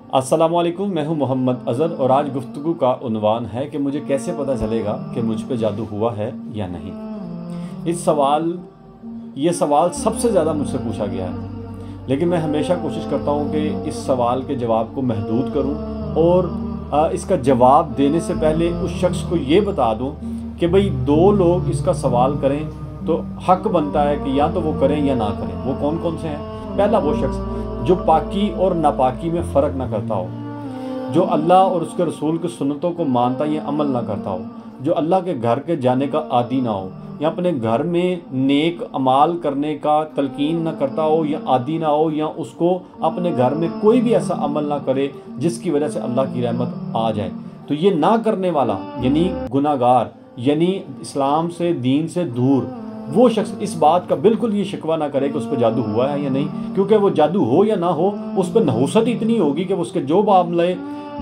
अस्सलामु अलैकुम, मैं हूं मोहम्मद अज़हर और आज गुफ्तगू का उन्वान है कि मुझे कैसे पता चलेगा कि मुझ पे जादू हुआ है या नहीं। ये सवाल सबसे ज़्यादा मुझसे पूछा गया है, लेकिन मैं हमेशा कोशिश करता हूं कि इस सवाल के जवाब को महदूद करूं और इसका जवाब देने से पहले उस शख्स को ये बता दूं कि भाई दो लोग इसका सवाल करें तो हक बनता है कि या तो वो करें या ना करें। वो कौन कौन से हैं? पहला वो शख्स जो पाकी और नापाकी में फ़र्क ना करता हो, जो अल्लाह और उसके रसूल की सुन्नतों को मानता या अमल ना करता हो, जो अल्लाह के घर के जाने का आदी ना हो या अपने घर में नेक अमाल करने का तलकीन ना करता हो या आदी ना हो, या उसको अपने घर में कोई भी ऐसा अमल ना करे जिसकी वजह से अल्लाह की रहमत आ जाए। तो ये ना करने वाला यानी गुनाहगार, यानी इस्लाम से दीन से दूर, वो शख्स इस बात का बिल्कुल ये शिकवा ना करे कि उस पर जादू हुआ है या नहीं, क्योंकि वो जादू हो या ना हो उस पर नहुसत इतनी होगी कि उसके जो मामले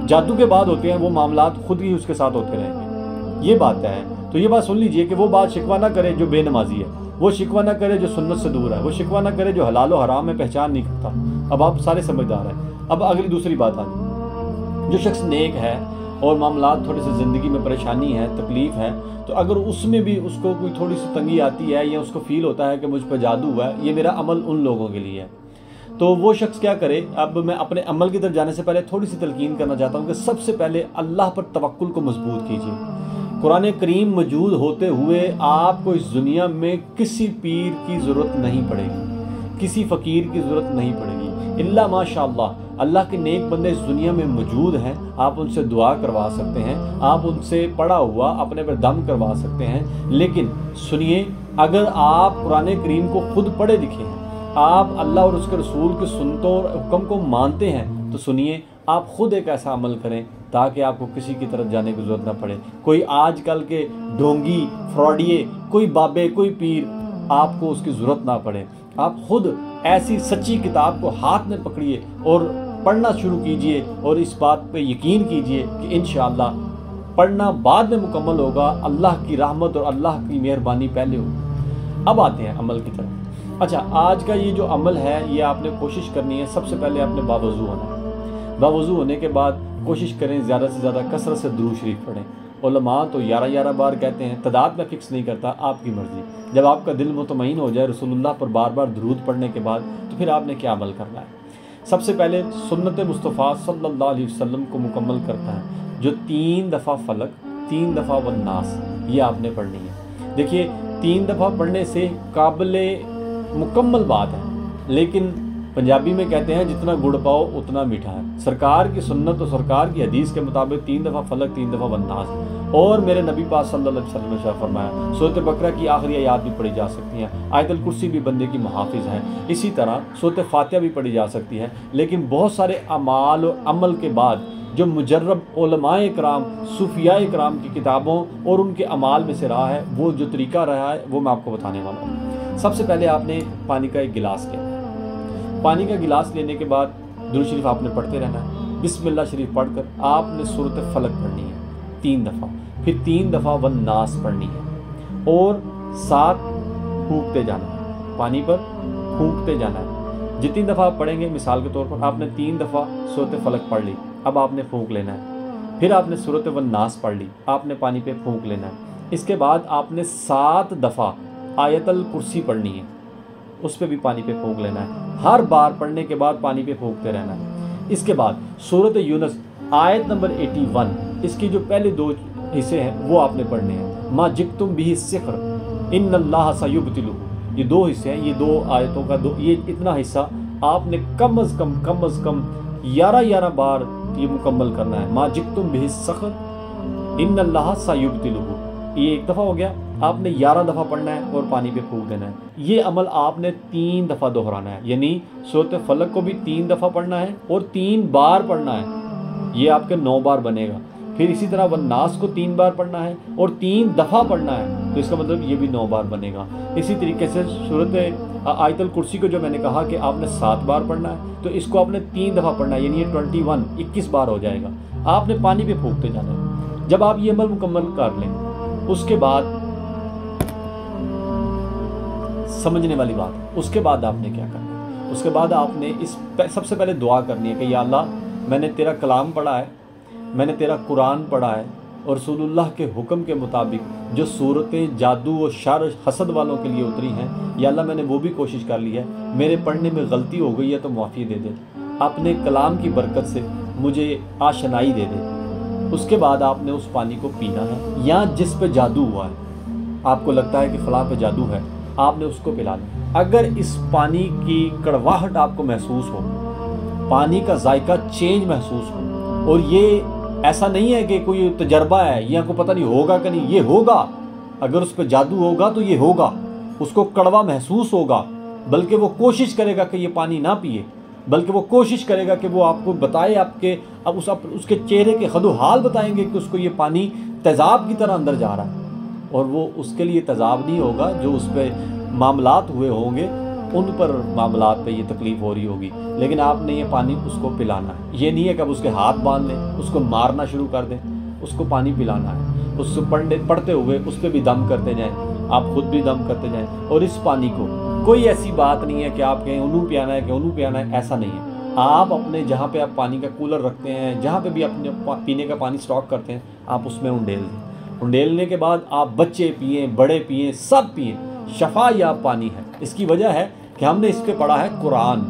जादू के बाद होते हैं वो मामलात खुद ही उसके साथ होते रहेंगे। ये बात है। तो ये बात सुन लीजिए कि वो बात शिकवा ना करे जो बेनमाजी है, वो शिकवा ना करे जो सुन्नत से दूर है, वो शिकवा ना करे जो हलाल और हराम में पहचान नहीं करता। अब आप सारे समझदार हैं। अब अगली दूसरी बात आ गई, जो शख्स नेक है और मामलात थोड़ी सी ज़िंदगी में परेशानी है, तकलीफ़ है, तो अगर उसमें भी उसको कोई थोड़ी सी तंगी आती है या उसको फ़ील होता है कि मुझ पर जादू हुआ है, ये मेरा अमल उन लोगों के लिए है, तो वो शख्स क्या करे। अब मैं अपने अमल की तरफ जाने से पहले थोड़ी सी तलकीन करना चाहता हूँ कि सबसे पहले अल्लाह पर तवक्कुल को मजबूत कीजिए। कुरान करीम मौजूद होते हुए आपको इस दुनिया में किसी पीर की ज़रूरत नहीं पड़ेगी, किसी फ़कीर की ज़रूरत नहीं पड़ेगी। इल्ला माशाअल्लाह अल्लाह के नेक बंदे इस दुनिया में मौजूद हैं, आप उनसे दुआ करवा सकते हैं, आप उनसे पढ़ा हुआ अपने पर दम करवा सकते हैं। लेकिन सुनिए, अगर आप कुरान करीम को खुद पढ़े लिखे हैं, आप अल्लाह और उसके रसूल की सुन्नतों और हुक्म को मानते हैं, तो सुनिए आप खुद एक ऐसा अमल करें ताकि आपको किसी की तरफ जाने की ज़रूरत ना पड़े। कोई आजकल के ढोंगी फ्रॉडिये, कोई बाबे, कोई पीर, आपको उसकी ज़रूरत ना पड़े। आप खुद ऐसी सच्ची किताब को हाथ में पकड़िए और पढ़ना शुरू कीजिए और इस बात पे यकीन कीजिए कि इंशाअल्लाह पढ़ना बाद में मुकम्मल होगा, अल्लाह की रहमत और अल्लाह की मेहरबानी पहले होगी। अब आते हैं अमल की तरफ। अच्छा, आज का ये जो अमल है ये आपने कोशिश करनी है, सबसे पहले आपने बावज़ू होना है। बावज़ू होने के बाद कोशिश करें ज़्यादा से ज़्यादा कसरत से दुरूद शरीफ पढ़ें। उलमा तो 11-11 बार कहते हैं, तादाद में फ़िक्स नहीं करता, आपकी मर्ज़ी। जब आपका दिल मुतमईन हो जाए रसूलुल्लाह पर बार बार दुरूद पढ़ने के बाद, तो फिर आपने क्या अमल करना है। सबसे पहले सुन्नत मुस्तफ़ा सल्लल्लाहु अलैहि वसल्लम को मुकम्मल करता है, जो 3 दफ़ा फलक, 3 दफ़ा वन्नास, ये आपने पढ़नी है। देखिए 3 दफ़ा पढ़ने से काबिले मुकम्मल बात है, लेकिन पंजाबी में कहते हैं जितना गुड़ पाओ उतना मीठा है। सरकार की सुन्नत और सरकार की हदीस के मुताबिक 3 दफ़ा फलक, 3 दफ़ा वन्नास, और मेरे नबी पाक सल्लल्लाहु अलैहि वसल्लम ने फरमाया सूरत बकरा की आखिरी आयत भी पढ़ी जा सकती है, आयतुल कुर्सी भी बंदे की मुहाफिज है, इसी तरह सूरत फातिहा भी पढ़ी जा सकती है। लेकिन बहुत सारे अमाल और अमल के बाद जो मुजर्रब उलमाए इकराम, सूफियाए इकराम की किताबों और उनके अमाल में से रहा है, वो जो तरीका रहा है वो मैं आपको बताने वाला हूँ। सबसे पहले आपने पानी का एक गिलास लेना है। पानी का गिलास लेने के बाद दुरूद शरीफ आपने पढ़ते रहना है। बिस्मिल्लाह शरीफ पढ़कर आपने सूरत फलक पढ़नी है 3 दफ़ा, फिर 3 दफ़ा वन्नास पढ़नी है और 7 फूंकते जाना है, पानी पर फूंकते जाना है। जितनी दफ़ा आप पढ़ेंगे, मिसाल के तौर पर आपने 3 दफ़ा सूरत फलक पढ़ ली, अब आपने फूंक लेना है। फिर आपने सूरत वन्नास पढ़ ली, आपने पानी पे फूंक लेना है। इसके बाद आपने 7 दफ़ा आयतुल कुर्सी पढ़नी है, उस पर भी पानी पे फूंक लेना है। हर बार पढ़ने के बाद पानी पे फूंकते रहना है। इसके बाद सूरत यूनुस आयत नंबर 81, इसकी जो पहले 2 हिस्से हैं वो आपने पढ़ने हैं। मा जिक्तुम बिही सिख्र इन्नल्लाह सयुब्तिलुहु, ये 2 हिस्से हैं, ये 2 आयतों का ये इतना हिस्सा आपने कम अज़ कम 11 बार ये मुकम्मल करना है। मा जिक्तुम बिही सिख्र इन्नल्लाह सयुब्तिलुहु, ये 1 दफ़ा हो गया, आपने 11 दफ़ा पढ़ना है और पानी पे फूंक देना है। ये अमल आपने 3 दफ़ा दोहराना है, यानी सूरत फलक को भी 3 दफ़ा पढ़ना है और 3 बार पढ़ना है, ये आपके 9 बार बनेगा। फिर इसी तरह वन्नास को 3 बार पढ़ना है और 3 दफ़ा पढ़ना है, तो इसका मतलब ये भी 9 बार बनेगा। इसी तरीके से सूरत आयतुल कुर्सी को जो मैंने कहा कि आपने 7 बार पढ़ना है, तो इसको आपने 3 दफ़ा पढ़ना है, यानी ये 21 बार हो जाएगा। आपने पानी पे फूंकते जाना है। जब आप ये अमल मुकम्मल कर लें, उसके बाद समझने वाली बात, उसके बाद आपने क्या करना है। उसके बाद आपने सबसे पहले दुआ करनी है कि या अल्लाह میں نے تیرا کلام پڑھا ہے، میں نے تیرا قرآن پڑھا ہے، اور رسول اللہ کے حکم کے مطابق جو صورتیں جادو و شر حسد والوں کے لیے اتری ہیں، یا اللہ میں نے وہ بھی کوشش کر لی ہے، میرے پڑھنے میں غلطی ہو گئی ہے تو معافی دے دے، اپنے کلام کی برکت سے مجھے آشنائی دے دے۔ اس کے بعد آپ نے اس پانی کو پینا ہے، یا جس پہ جادو ہوا ہے، آپ کو لگتا ہے کہ فلاں پہ جادو ہے، آپ نے اس کو پلانا۔ اگر اس پانی کی کڑواہٹ آپ کو محسوس ہو، پانی کا ذائقہ چینج محسوس ہو، اور یہ ایسا نہیں ہے کہ کوئی تجربہ ہے یا کو پتہ نہیں ہوگا کہ نہیں، یہ ہوگا، اگر اس پہ جادو ہوگا تو یہ ہوگا، اس کو کڑوا محسوس ہوگا، بلکہ وہ کوشش کرے گا کہ یہ پانی نہ پیے، بلکہ وہ کوشش کرے گا کہ وہ آپ کو بتائے، آپ کے اب اس کے چہرے کے خد و حال بتائیں گے کہ اس کو یہ پانی تیزاب کی طرح اندر جا رہا ہے، اور وہ اس کے لیے تیزاب نہیں ہوگا، جو اس پہ معاملات ہوئے ہوں گے ان پر معاملات پہ یہ تکلیف ہو رہی ہوگی، لیکن آپ نے یہ پانی اس کو پلانا ہے۔ یہ نہیں ہے کہ اب اس کے ہاتھ باندھ لیں، اس کو مارنا شروع کر دیں، اس کو پانی پلانا ہے، اس سے پڑھتے ہوئے اس پہ بھی دم کرتے جائیں، آپ خود بھی دم کرتے جائیں، اور اس پانی کو کوئی ایسی بات نہیں ہے کہ آپ کہیں انہوں پیانا ہے کہ انہوں پیانا ہے، ایسا نہیں ہے۔ آپ اپنے جہاں پہ آپ پانی کا کولر رکھتے ہیں، جہاں پہ بھی اپنے پینے کا پانی سٹاک کرتے ہیں، آپ اس میں انڈیل دیں۔ انڈیلنے کے بعد آپ بچے پئیں، بڑے پئیں، سب پئیں، شفا یاب پانی ہے۔ اس کی وجہ ہے کہ ہم نے اس پہ پڑھا ہے قرآن،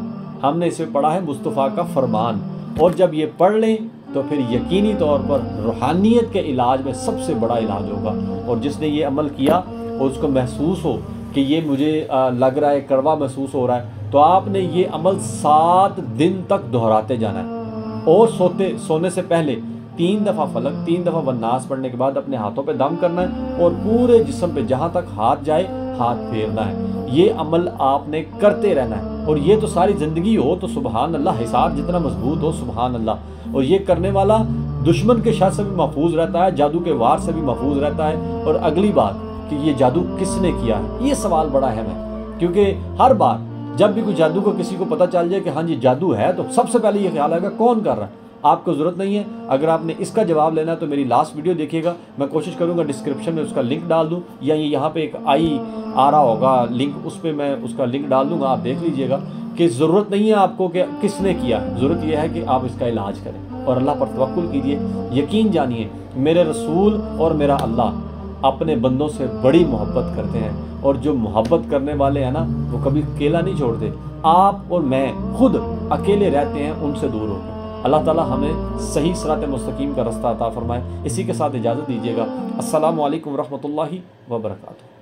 ہم نے اس پہ پڑھا ہے مصطفیٰ کا فرمان، اور جب یہ پڑھ لیں تو پھر یقینی طور پر روحانیت کے علاج میں سب سے بڑا علاج ہوگا۔ اور جس نے یہ عمل کیا اور اس کو محسوس ہو کہ یہ مجھے لگ رہا ہے، کڑوا محسوس ہو رہا ہے، تو آپ نے یہ عمل 7 دن تک دہراتے جانا ہے، اور سونے سے پہلے 3 دفعہ فلق، 3 دفعہ والناس پڑھنے کے بعد اپنے ہاتھوں پہ دم کرنا ہے، اور پورے جسم پہ جہاں تک ہاتھ جائے ہاتھ پھیرنا ہے۔ یہ عمل آپ نے کرتے رہنا ہے، اور یہ تو ساری زندگی ہو تو سبحان اللہ، حساب جتنا مضبوط ہو سبحان اللہ۔ اور یہ کرنے والا دشمن کے شر سے بھی محفوظ رہتا ہے، جادو کے وار سے بھی محفوظ رہتا ہے۔ اور اگلی بات کہ یہ جادو کس نے کیا ہے، یہ سوال بڑا اہم ہے، کیونکہ ہر بار جب بھی کوئی جادو کو کسی کو پتہ چل جائے کہ ہاں جی جادو ہے، تو سب سے پہلے یہ خیال آئے گا کون کر رہا ہے۔ آپ کو ضرورت نہیں ہے، اگر آپ نے اس کا جواب لینا ہے تو میری لاسٹ ویڈیو دیکھیے گا، میں کوشش کروں گا ڈسکرپشن میں اس کا لنک ڈال دوں، یا یہاں پہ ایک آ رہا ہوگا لنک، اس پہ میں اس کا لنک ڈال دوں گا، آپ دیکھ لیجئے گا کہ ضرورت نہیں ہے آپ کو کہ کس نے کیا ہے، ضرورت یہ ہے کہ آپ اس کا علاج کریں اور اللہ پر توکل کیجئے۔ یقین جانیے میرے رسول اور میرا اللہ اپنے بندوں سے بڑی محبت کرتے ہیں، اور جو محبت کرنے والے ہیں نا وہ کبھی اکیلا نہیں چھوڑتے۔ آپ اور میں خود اکیلے رہتے ہیں ان سے دور ہو کر۔ اللہ تعالیٰ ہمیں صحیح صراط مستقیم کا رستہ عطا فرمائے۔ اسی کے ساتھ اجازت دیجیے گا۔ السلام علیکم ورحمۃ اللہ وبرکاتہ۔